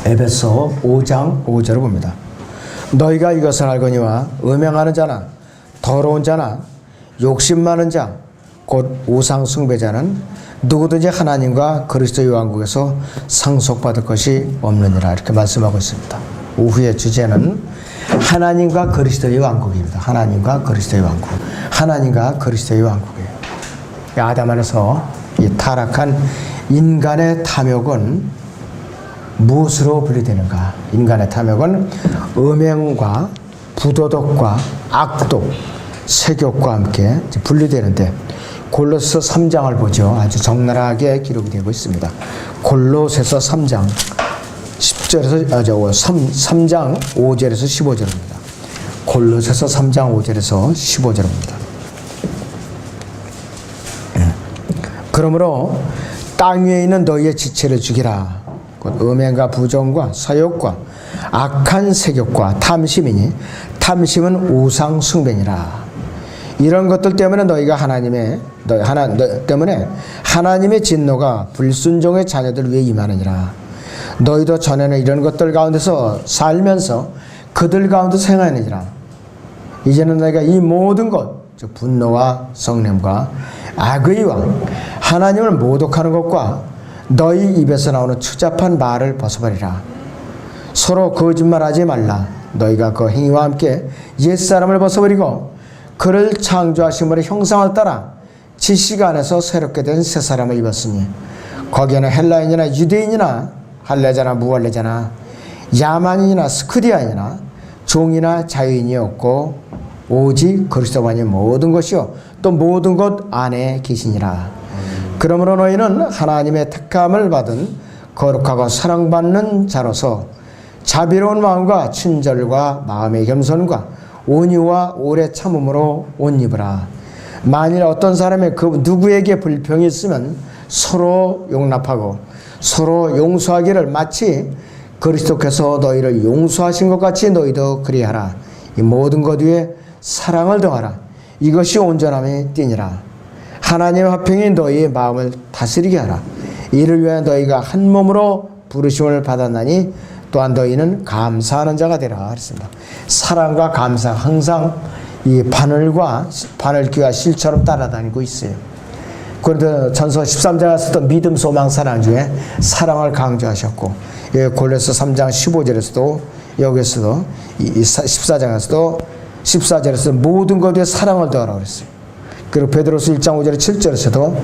에베소 5장 5절을 봅니다. 너희가 이것을 알거니와 음행하는 자나 더러운 자나 욕심 많은 자 곧 우상 숭배자는 누구든지 하나님과 그리스도의 왕국에서 상속받을 것이 없느니라, 이렇게 말씀하고 있습니다. 오후의 주제는 하나님과 그리스도의 왕국입니다. 하나님과 그리스도의 왕국. 하나님과 그리스도의 왕국이에요. 아담 안에서 이 타락한 인간의 탐욕은 무엇으로 분리되는가? 인간의 탐욕은 음행과 부도덕과 악독, 세욕과 함께 골로새 골로새 3장을 보죠. 아주 적나라하게 기록이 되고 있습니다. 골로새서 3장 10절에서 3장 5절에서 15절입니다. 골로새서 3장 5절에서 15절입니다. 그러므로 땅 위에 있는 너희의 지체를 죽이라. 곧 음행과 부정과 사욕과 악한 세욕과 탐심이니 탐심은 우상 숭배니라. 이런 것들 때문에 하나님의 진노가 불순종의 자녀들 위에 임하느니라. 너희도 전에는 이런 것들 가운데서 살면서 그들 가운데서 행하느니라. 이제는 너희가 이 모든 것, 즉 분노와 성냄과 악의 왕 하나님을 모독하는 것과 너희 입에서 나오는 추잡한 말을 벗어버리라. 서로 거짓말하지 말라. 너희가 그 행위와 함께 옛사람을 벗어버리고 그를 창조하신 분의 형상을 따라 지식 안에서 새롭게 된 새 사람을 입었으니 거기에는 헬라인이나 유대인이나 할례자나 무할례자나 야만인이나 스크디아인이나 종이나 자유인이 없고 오직 그리스도만이 모든 것이요 또 모든 것 안에 계시니라. 그러므로 너희는 하나님의 택함을 받은 거룩하고 사랑받는 자로서 자비로운 마음과 친절과 마음의 겸손과 온유와 오래 참음으로 옷 입으라. 만일 어떤 사람이 그 누구에게 불평이 있으면 서로 용납하고 서로 용서하기를 마치 그리스도께서 너희를 용서하신 것 같이 너희도 그리하라. 이 모든 것 위에 사랑을 더하라. 이것이 온전함의 띠니라. 하나님의 화평이 너희의 마음을 다스리게 하라. 이를 위하여 너희가 한 몸으로 부르심을 받았나니 또한 너희는 감사하는 자가 되라 그랬습니다. 사랑과 감사 항상 이 바늘귀와 실처럼 따라다니고 있어요. 그런데 전서 13장에 썼던 믿음, 소망, 사랑 중에 사랑을 강조하셨고, 골로새 3장 15절에서도 여기서도 14절에서도 모든 것에 사랑을 더하라고 그랬어요. 그리고 베드로서 1장 5절 7절에서도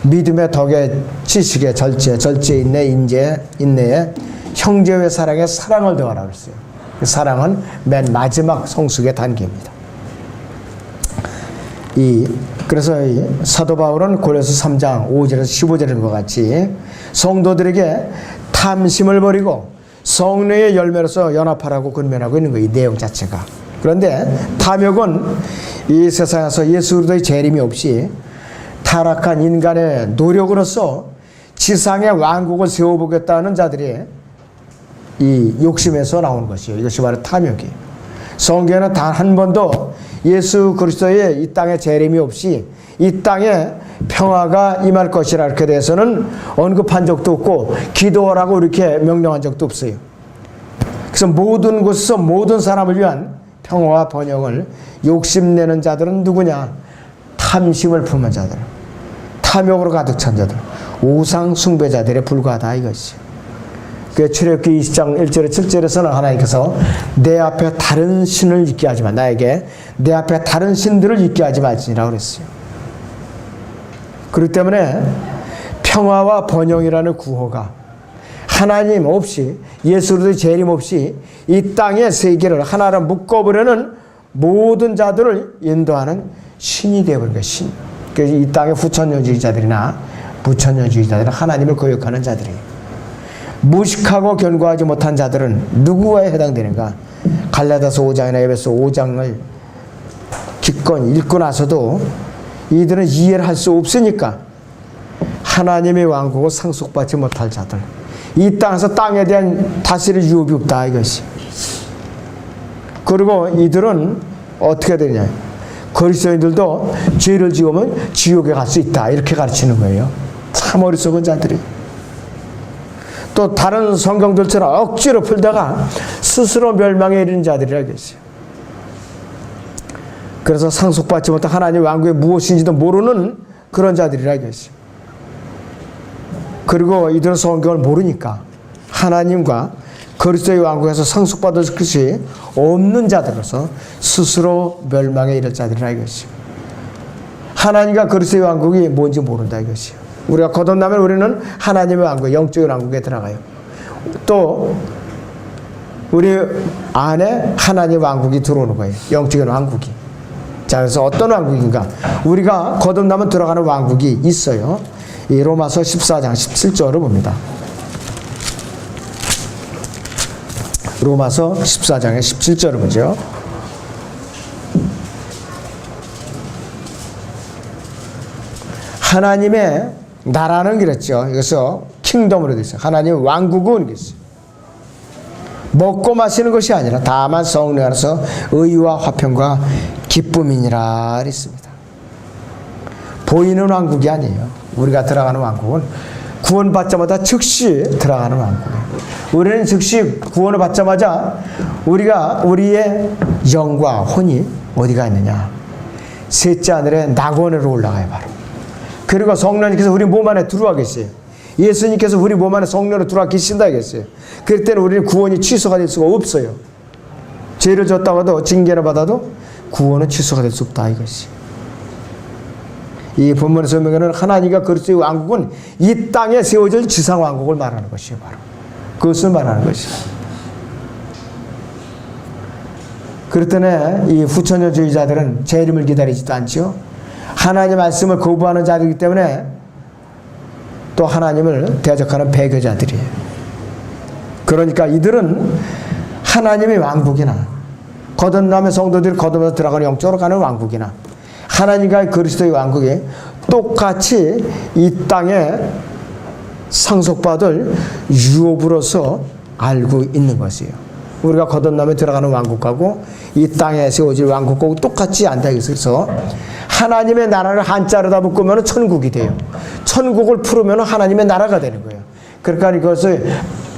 믿음의 덕에 지식에 절제 인내에 형제의 사랑에 사랑을 더하라고 했어요. 그 사랑은 맨 마지막 성숙의 단계입니다. 그래서 사도 바울은 골로새 3장 5절에서 15절인 것 같이 성도들에게 탐심을 버리고 성령의 열매로서 연합하라고 권면하고 있는 거예요. 이 내용 자체가. 그런데 탐욕은 이 세상에서 예수 그리스도의 재림이 없이 타락한 인간의 노력으로서 지상의 왕국을 세워보겠다는 자들이 이 욕심에서 나오는 것이에요. 이것이 바로 탐욕이에요. 성경에는 단 한 번도 예수 그리스도의 이 땅에 재림이 없이 이 땅에 평화가 임할 것이라 이렇게 대해서는 언급한 적도 없고 기도하라고 이렇게 명령한 적도 없어요. 그래서 모든 곳에서 모든 사람을 위한 평화와 번영을 욕심내는 자들은 누구냐? 탐심을 품은 자들, 탐욕으로 가득 찬 자들, 우상 숭배자들에 불과하다 이것이. 그 출애굽기 20장 1절에 7절에서는 하나님께서 내 앞에 다른 신을 있게 하지 마. 나에게 내 앞에 다른 신들을 있게 하지 말지니라고 그랬어요. 그렇기 때문에 평화와 번영이라는 구호가 하나님 없이 예수 그리스도의 재림 없이 이 땅의 세계를 하나로 묶어버리는 모든 자들을 인도하는 신이 되어버린 거예요. 신. 그래서 이 땅의 후천년주의자들이나 부천년주의자들은 하나님을 거역하는 자들이에요. 무식하고 견고하지 못한 자들은 누구에 해당되는가? 갈라디아서 5장이나 에베소 5장을 기껏 읽고 나서도 이들은 이해를 할 수 없으니까 하나님의 왕국을 상속받지 못할 자들, 이 땅에서 땅에 대한 다스릴 유업이 없다 이것이. 그리고 이들은 어떻게 되냐? 그리스도인들도 죄를 지으면 지옥에 갈 수 있다 이렇게 가르치는 거예요. 참 어리석은 자들이. 또 다른 성경들처럼 억지로 풀다가 스스로 멸망에 이르는 자들이라 했어요. 그래서 상속받지 못한 하나님 왕국이 무엇인지도 모르는 그런 자들이라 했어요. 그리고 이들은 성경을 모르니까 하나님과 그리스도의 왕국에서 상속받을 것이 없는 자들로서 스스로 멸망에 이를 자들이라 이것이요. 하나님과 그리스도의 왕국이 뭔지 모른다 이것이요. 우리가 거듭나면 우리는 하나님의 왕국, 영적인 왕국에 들어가요. 또 우리 안에 하나님의 왕국이 들어오는 거예요. 영적인 왕국이. 자, 그래서 어떤 왕국인가? 우리가 거듭나면 들어가는 왕국이 있어요. 이 로마서 14장 17절을 봅니다. 로마서 14장의 17절을 보죠. 하나님의 나라는 그랬죠. 여기서 킹덤으로 되어 있어요. 하나님의 왕국은 그랬어요. 먹고 마시는 것이 아니라 다만 성령 안에서 의와 화평과 기쁨이니라 그랬습니다. 보이는 왕국이 아니에요. 우리가 들어가는 왕국은 구원받자마자 즉시 들어가는 왕국이에요. 우리는 즉시 구원을 받자마자 우리의 영과 혼이 어디가 있느냐? 셋째 하늘에 낙원으로 올라가요 바로. 그리고 성령님께서 우리 몸 안에 들어와 계세요. 예수님께서 우리 몸 안에 성령으로 들어와 계신다 했어요. 그럴 때는 우리는 구원이 취소가 될 수가 없어요. 죄를 졌다고 해도 징계를 받아도 구원은 취소가 될 수 없다 이것이. 이 본문의 설명에는 하나님과 그리스도의 왕국은 이 땅에 세워질 지상 왕국을 말하는 것이에요. 바로 그것을 말하는 것이에요. 그럴 때는 이 후천년주의자들은 재림을 기다리지도 않죠. 하나님의 말씀을 거부하는 자들이기 때문에 또 하나님을 대적하는 배교자들이에요. 그러니까 이들은 하나님의 왕국이나 거듭남의 성도들이 거듭나서 들어가는 영적으로 가는 왕국이나 하나님과 그리스도의 왕국이 똑같이 이 땅에 상속받을 유업으로서 알고 있는 것이에요. 우리가 거듭남에 들어가는 왕국하고 이 땅에 세워질 왕국하고 똑같지 않다. 그래서 하나님의 나라를 한자로다 묶으면 천국이 돼요. 천국을 풀으면 하나님의 나라가 되는 거예요. 그러니까 이것을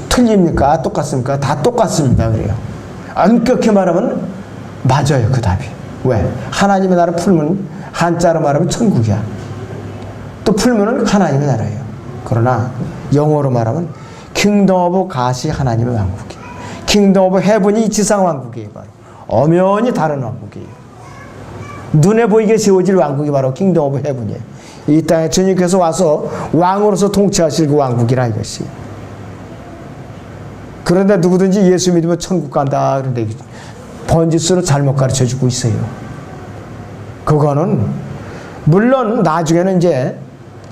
틀립니까? 똑같습니까? 다 똑같습니다. 그래요. 엄격히 말하면 맞아요. 그 답이. 왜? 하나님의 나라를 풀면 한자로 말하면 천국이야. 또 풀면 하나님의 나라예요. 그러나 영어로 말하면 킹덤 오브 갓이 하나님의 왕국이에요. 킹덤 오브 헤븐이 지상 왕국이에요. 바로 엄연히 다른 왕국이에요. 눈에 보이게 세워질 왕국이 바로 킹덤 오브 헤븐이에요. 이 땅에 주님께서 와서 왕으로서 통치하실 그 왕국이라 이것이. 그런데 누구든지 예수 믿으면 천국 간다 그런데 번지수로 잘못 가르쳐주고 있어요. 그거는 물론 나중에는 이제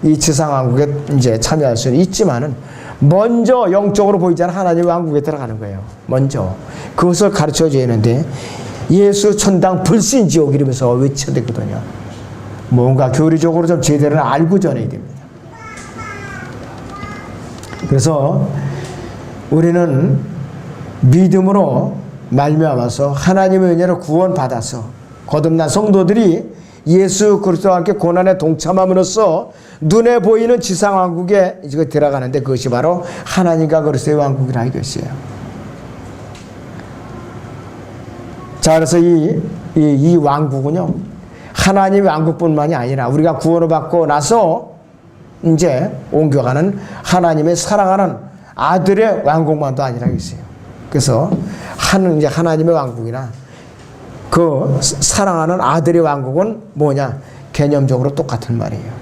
이 지상 왕국에 이제 참여할 수는 있지만은 먼저 영적으로 보이지 않은 하나님의 왕국에 들어가는 거예요. 먼저 그것을 가르쳐 줘야 하는데 예수 천당 불신 지옥 이러면서 외쳐대거든요. 뭔가 교리적으로 좀 제대로 알고 전해야 됩니다. 그래서 우리는 믿음으로 말미암아서 하나님의 은혜로 구원받아서 거듭난 성도들이 예수 그리스도와 함께 고난에 동참함으로써 눈에 보이는 지상 왕국에 이제 들어가는데 그것이 바로 하나님과 그리스도의 왕국이라는 것이에요. 자, 그래서 이 왕국은요, 하나님의 왕국뿐만이 아니라 우리가 구원을 받고 나서 이제 옮겨가는 하나님의 사랑하는 아들의 왕국만도 아니라 있어요. 그래서 이제 하나님의 왕국이나 그 사랑하는 아들의 왕국은 뭐냐? 개념적으로 똑같은 말이에요.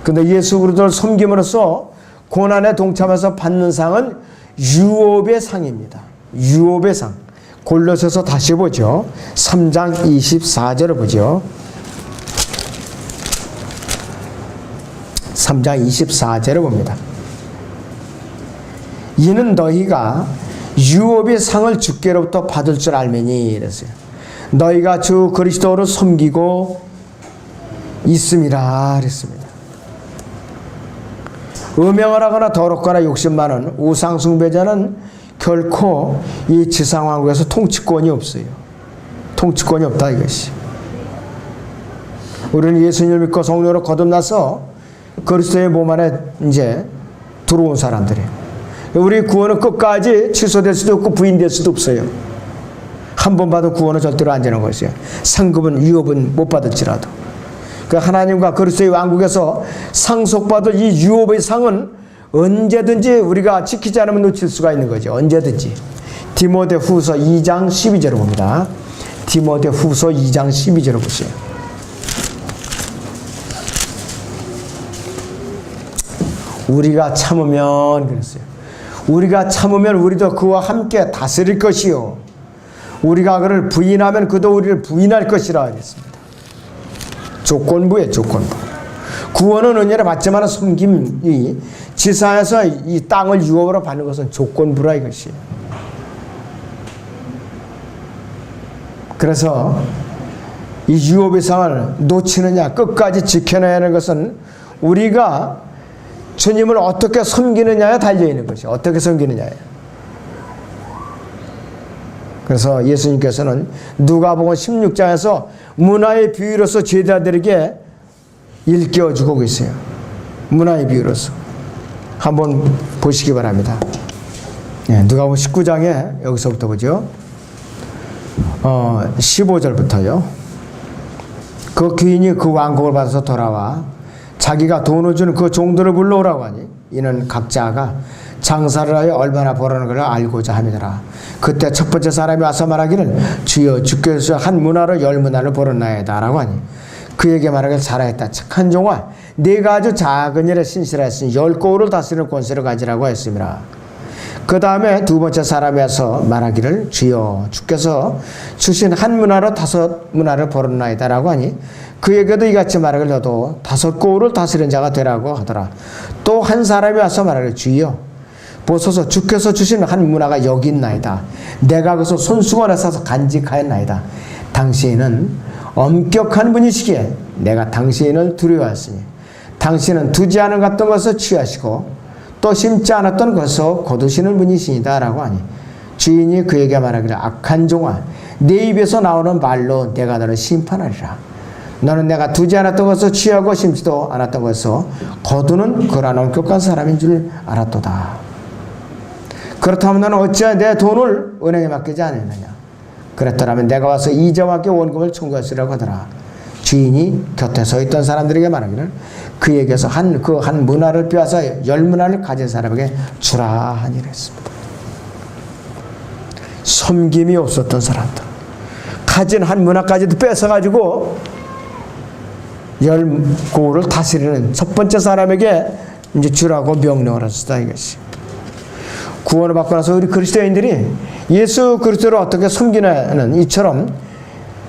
근데 예수 그리스도를 섬김으로써 고난에 동참해서 받는 상은 유업의 상입니다. 유업의 상. 골로새서 다시 보죠. 3장 24절을 보죠. 3장 24절을 봅니다. 이는 너희가 유업의 상을 주께로부터 받을 줄 알매니 이랬어요. 너희가 주 그리스도를 섬기고 있음이라 그랬습니다. 음행을 하거나 더럽거나 욕심 많은 우상 숭배자는 결코 이 지상왕국에서 통치권이 없어요. 통치권이 없다 이것이. 우리는 예수님을 믿고 성령으로 거듭나서 그리스도의 몸 안에 이제 들어온 사람들이에요. 우리 구원은 끝까지 취소될 수도 없고 부인될 수도 없어요. 한 번 받은 구원은 절대로 안 되는 것이에요. 상급은 유업은 못 받을지라도. 그 하나님과 그리스도의 왕국에서 상속받을 이 유업의 상은 언제든지 우리가 지키지 않으면 놓칠 수가 있는 거죠. 언제든지. 디모데후서 2장 12절을 봅니다. 디모데후서 2장 12절을 보세요. 우리가 참으면 그랬어요. 우리가 참으면 우리도 그와 함께 다스릴 것이요. 우리가 그를 부인하면 그도 우리를 부인할 것이라 그랬습니다. 조건부예요, 조건부. 구원은 은혜를 받지만 섬김이 지상에서 이 땅을 유업으로 받는 것은 조건부라 이것이에요. 그래서 이 유업의 상을 놓치느냐 끝까지 지켜내야 하는 것은 우리가 주님을 어떻게 섬기느냐에 달려있는 것이에요. 어떻게 섬기느냐에. 그래서 예수님께서는 누가복음 16장에서 문화의 비유로서 제자들에게 일깨워주고 계세요. 문화의 비유로서. 한번 보시기 바랍니다. 누가복음 19장에 여기서부터 보죠. 15절부터요. 그 귀인이 그 왕국을 받아서 돌아와 자기가 돈을 주는 그 종들을 불러오라고 하니 이는 각자가 장사를 하여 얼마나 벌어는 걸 알고자 함이더라. 그때 첫 번째 사람이 와서 말하기를 주여 주께서 한 문화로 10문화를 벌었나이다 라고 하니 그에게 말하기를 잘하였다. 착한 종아 네가 아주 작은 일에 신실하였으니 10고을을 다스리는 권세를 가지라고 했습니다. 그 다음에 두 번째 사람이 와서 말하기를 주여 주께서 주신 한 문화로 5문화를 벌었나이다 라고 하니 그에게도 이같이 말하기를 너도 5고을을 다스리는 자가 되라고 하더라. 또 한 사람이 와서 말하기를 주여 보소서 주께서 주신 한 문화가 여기 있나이다. 내가 그것을 손수건에 싸서 간직하였나이다. 당신은 엄격한 분이시기에 내가 당신을 두려워하였으니 당신은 두지 않은 같던 것을 취하시고 또 심지 않았던 것을 거두시는 분이시니다 라고 하니 주인이 그에게 말하기를 악한 종아 내 입에서 나오는 말로 내가 너를 심판하리라. 너는 내가 두지 않았던 것을 취하고 심지도 않았던 것을 거두는 그러한 엄격한 사람인 줄 알았도다. 그렇다면 너는 어찌하여 내 돈을 은행에 맡기지 않았느냐. 그랬더라면 내가 와서 이자와 함께 원금을 청구했으라고 하더라. 주인이 곁에 서 있던 사람들에게 말하기를 그에게서 한 문화를 빼앗아 10문화를 가진 사람에게 주라 하니라 했습니다. 섬김이 없었던 사람들 가진 한 문화까지도 뺏어가지고 10고을을 다스리는 첫 번째 사람에게 이제 주라고 명령을 하셨다 이것이. 구원을 받고 나서 우리 그리스도인들이 예수 그리스도를 어떻게 섬기냐는 이처럼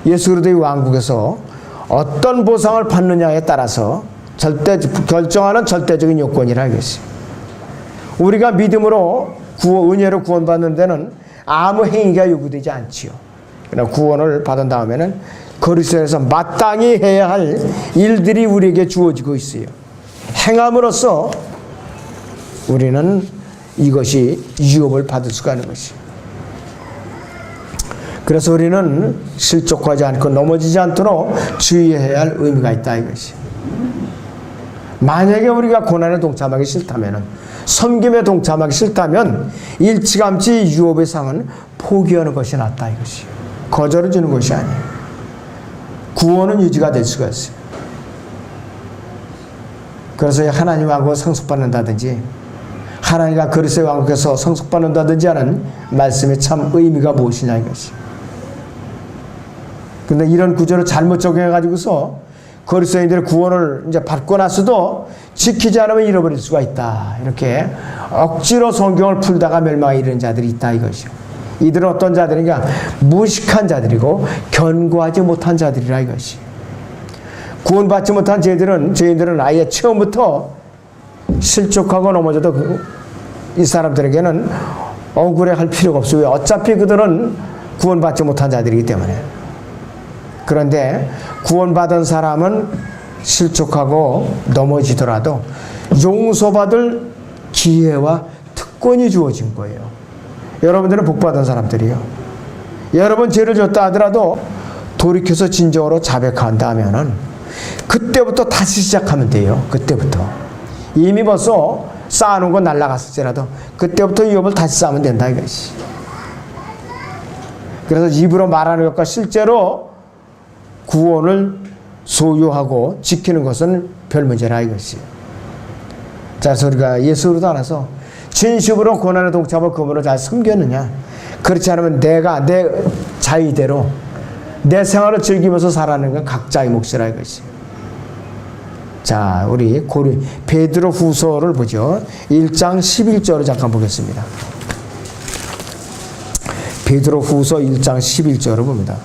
예수 그리스도의 왕국에서 어떤 보상을 받느냐에 따라서 결정하는 절대적인 요건이라 이것이. 우리가 믿음으로 은혜로 구원받는 데는 아무 행위가 요구되지 않지요. 그러나 구원을 받은 다음에는 그리스도에서 마땅히 해야 할 일들이 우리에게 주어지고 있어요. 행함으로써 우리는 이것이 유업을 받을 수가 있는 것이에요. 그래서 우리는 실족하지 않고 넘어지지 않도록 주의해야 할 의미가 있다 이것이. 만약에 우리가 고난에 동참하기 싫다면, 섬김에 동참하기 싫다면 일찌감치 유업의 상은 포기하는 것이 낫다 이것이. 거절을 주는 것이 아니에요. 구원은 유지가 될 수가 있어요. 그래서 하나님 왕국을 상속받는다든지 하나님과 그리스도의 왕국에서 상속받는다든지 하는 말씀의 참 의미가 무엇이냐 이것이. 근데 이런 구조를 잘못 적용해가지고서 그리스도인들의 구원을 이제 받고 나서도 지키지 않으면 잃어버릴 수가 있다. 이렇게 억지로 성경을 풀다가 멸망에 이르는 자들이 있다 이것이요. 이들은 어떤 자들인가? 무식한 자들이고 견고하지 못한 자들이라 이것이. 구원받지 못한 죄인들은 아예 처음부터 실족하고 넘어져도 이 사람들에게는 억울해할 필요가 없어요. 어차피 그들은 구원받지 못한 자들이기 때문에. 그런데 구원받은 사람은 실족하고 넘어지더라도 용서받을 기회와 특권이 주어진 거예요. 여러분들은 복받은 사람들이요. 여러분 죄를 졌다 하더라도 돌이켜서 진정으로 자백한다면은 그때부터 다시 시작하면 돼요. 그때부터. 이미 벌써 쌓아놓은 건 날아갔을지라도 그때부터 유업을 다시 쌓으면 된다 이것이. 그래서 입으로 말하는 것과 실제로 구원을 소유하고 지키는 것은 별 문제라 이것이. 자, 그래서 우리가 예수로도 안아서 진심으로 고난에 동참하고 그분을 잘 섬겼느냐. 그렇지 않으면 내가 내 자의대로 내 생활을 즐기면서 살아가는 건 각자의 몫이라 이것이. 자, 우리 베드로 후서를 보죠. 1장 11절을 잠깐 보겠습니다. 베드로 후서 1장 11절을 봅니다.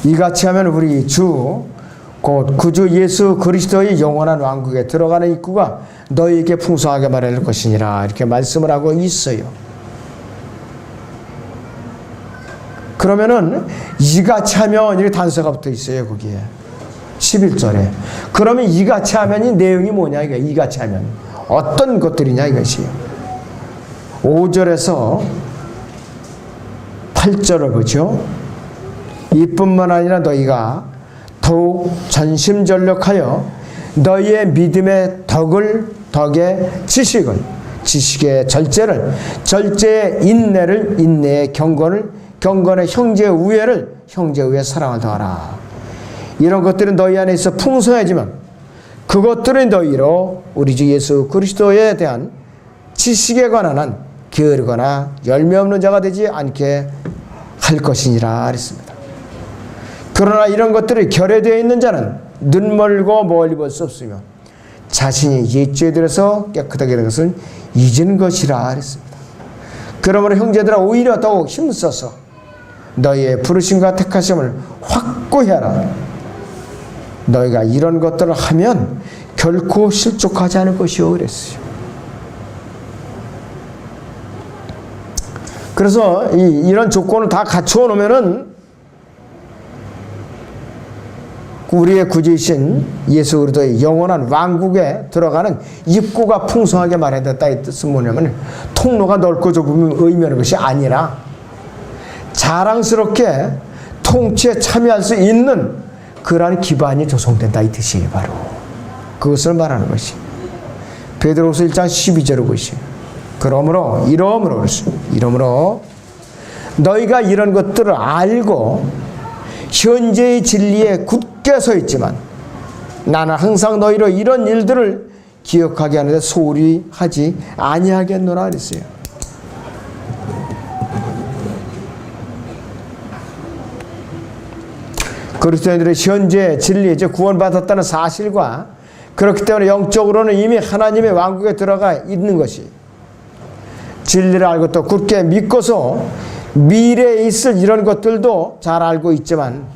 이같이 하면 우리 주 곧 구주 예수 그리스도의 영원한 왕국에 들어가는 입구가 너희에게 풍성하게 마련할 것이니라 이렇게 말씀을 하고 있어요. 그러면은 이같이 하면 이렇게 단서가 붙어 있어요. 거기에 11절에. 그러면 이같이 하면이 내용이 뭐냐 이게. 이같이 하면 어떤 것들이냐 이것이. 5절에서 8절을 보죠. 이뿐만 아니라 너희가 더욱 전심전력하여 너희의 믿음의 덕의 지식의 절제를, 절제의 인내를, 인내의 경건의 형제의 우애를, 형제의 우애의 사랑을 더하라. 이런 것들은 너희 안에 있어 풍성해지만 그것들은 너희로 우리 주 예수 그리스도에 대한 지식에 관한 한 게으르거나 열매 없는 자가 되지 않게 할 것이니라 그랬습니다. 그러나 이런 것들이 결여되어 있는 자는 눈멀고 멀리 볼 수 없으며 자신이 옛죄에 들어서 깨끗하게 된 것을 잊은 것이라 그랬습니다. 그러므로 형제들아 오히려 더욱 힘써서 너희의 부르심과 택하심을 확고히 하라. 너희가 이런 것들을 하면 결코 실족하지 않을 것이요 그랬어요. 그래서 이런 조건을 다 갖추어 놓으면은 우리의 구주이신 예수 그리스도의 영원한 왕국에 들어가는 입구가 풍성하게 마련됐다. 이 뜻은 뭐냐면 통로가 넓고 좁음을 의미하는 것이 아니라 자랑스럽게 통치에 참여할 수 있는 그러한 기반이 조성된다 이 뜻이에요. 바로 그것을 말하는 것이. 베드로후서 1장 12절을 보시죠. 그러므로 너희가 이런 것들을 알고 현재의 진리에 굳게 서 있지만 나는 항상 너희로 이런 일들을 기억하게 하는데 소홀히 하지 아니하겠노라 그랬어요. 그리스도인들의 현재 진리, 이제 구원받았다는 사실과 그렇기 때문에 영적으로는 이미 하나님의 왕국에 들어가 있는 것이 진리를 알고 또 굳게 믿고서 미래에 있을 이런 것들도 잘 알고 있지만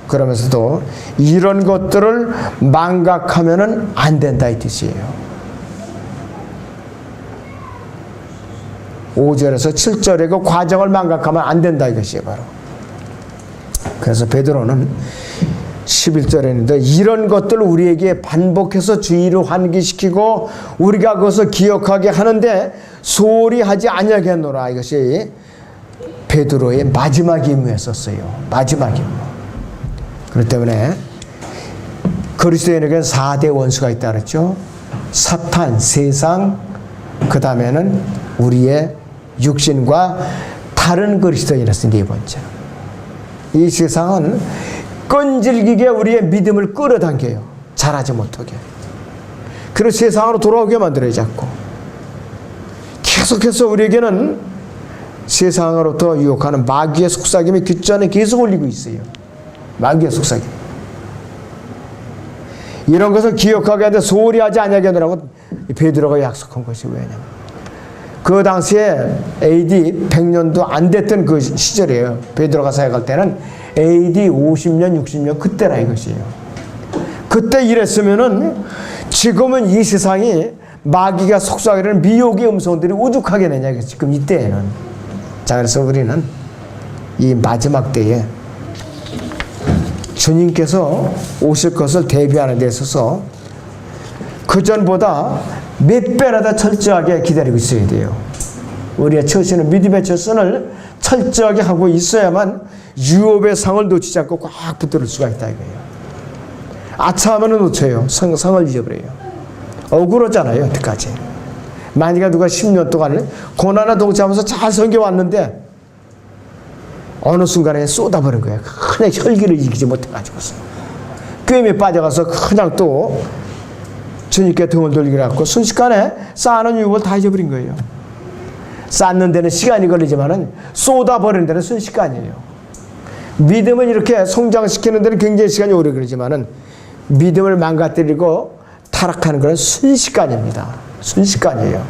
그러면서도 이런 것들을 망각하면은 안 된다 이 뜻이에요. 5절에서 7절의 그 과정을 망각하면 안 된다 이것이에요. 바로. 그래서 베드로는 11절에 있는데 이런 것들을 우리에게 반복해서 주의를 환기시키고 우리가 그것을 기억하게 하는데 소홀히 하지 아니하겠노라. 이것이 베드로의 마지막 임무였었어요. 마지막 임무. 그렇기 때문에 그리스도인에게는 4대 원수가 있다 그랬죠. 사탄, 세상, 그 다음에는 우리의 육신과 다른 그리스도인이라서 네 번째. 이 세상은 끈질기게 우리의 믿음을 끌어당겨요. 잘하지 못하게. 그래서 세상으로 돌아오게 만들어요. 자꾸. 계속해서 우리에게는 세상으로부터 유혹하는 마귀의 속삭임이 귓전에 계속 올리고 있어요. 마귀의 속삭임. 이런 것을 기억하게 하는데 소홀히 하지 아니하겠노라고 베드로가 약속한 것이 왜냐면 그 당시에 AD 100년도 안 됐던 그 시절이에요. 베드로가 사역할 때는 AD 50년, 60년 그때라 이것이에요. 그때 이랬으면은 지금은 이 세상이 마귀가 속삭이는 미혹의 음성들이 우죽하게 되냐 이거지. 지금 이때에는. 자, 그래서 우리는 이 마지막 때에 주님께서 오실 것을 대비하는 데 있어서 그전보다 몇 배나 더 철저하게 기다리고 있어야 돼요. 우리의 처신은 믿음의 처신을 철저하게 하고 있어야만 유업의 상을 놓치지 않고 꽉 붙들 수가 있다 이거예요. 아차하면 놓쳐요. 성을 잊어버려요. 억울하잖아요. 여태까지. 만약에 누가 10년 동안 고난에 동참하면서 잘 섬겨왔는데 어느 순간에 쏟아버린 거예요. 그냥 혈기를 이기지 못해가지고서. 꿰매 빠져가서 그냥 또 주님께 등을 돌리기로 하고 순식간에 쌓아놓은 유업을 다 잊어버린 거예요. 쌓는 데는 시간이 걸리지만은 쏟아버리는 데는 순식간이에요. 믿음을 이렇게 성장시키는 데는 굉장히 시간이 오래 걸리지만은 믿음을 망가뜨리고 타락하는 건 순식간입니다. 순식간이에요.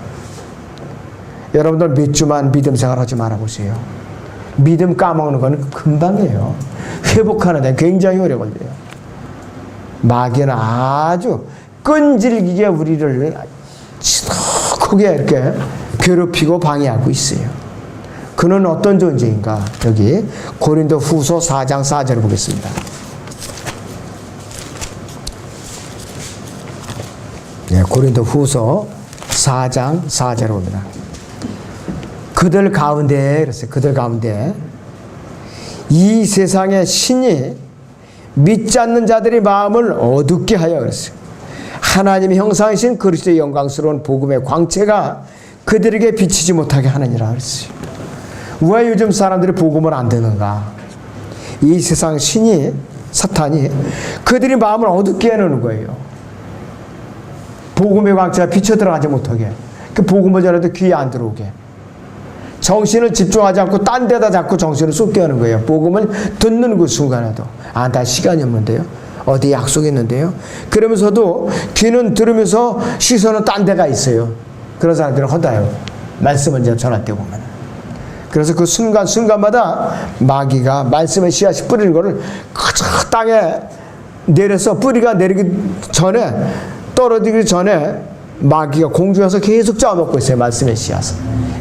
여러분들 몇 주만 믿음 생활하지 말아보세요. 믿음 까먹는 건 금방이에요. 회복하는 데는 굉장히 오래 걸려요. 마귀는 아주 끈질기게 우리를 지독하게 이렇게 괴롭히고 방해하고 있어요. 그는 어떤 존재인가? 여기 고린도 후서 4장 4절을 보겠습니다. 네, 고린도 후서 4장 4절을 봅니다. 그들 가운데, 그랬어요. 그들 가운데 이 세상의 신이 믿지 않는 자들의 마음을 어둡게 하여 그랬어요. 하나님의 형상이신 그리스도의 영광스러운 복음의 광채가 그들에게 비치지 못하게 하느니라 그랬어요. 왜 요즘 사람들이 복음을 안 듣는가? 이 세상 신이, 사탄이 그들의 마음을 어둡게 해놓는 거예요. 복음의 광채가 비쳐 들어가지 못하게, 그 복음을 전해도 귀에 안 들어오게, 정신을 집중하지 않고 딴 데다 자꾸 정신을 쏟게 하는 거예요. 복음을 듣는 그 순간에도 나 시간이 없는데요, 어디 약속이 있는데요, 그러면서도 귀는 들으면서 시선은 딴 데가 있어요. 그런 사람들은 허다요. 말씀을 이제 전할 때 보면. 그래서 그 순간순간마다 마귀가 말씀의 씨앗이 뿌리는 거를 그 땅에 내려서 뿌리가 내리기 전에, 떨어지기 전에 마귀가 공중에서 계속 짜먹고 있어요. 말씀의 씨앗을.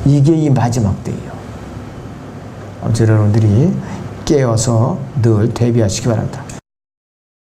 이게 이 마지막 때예요. 아무튼 여러분들이 깨어서 늘 대비하시기 바랍니다.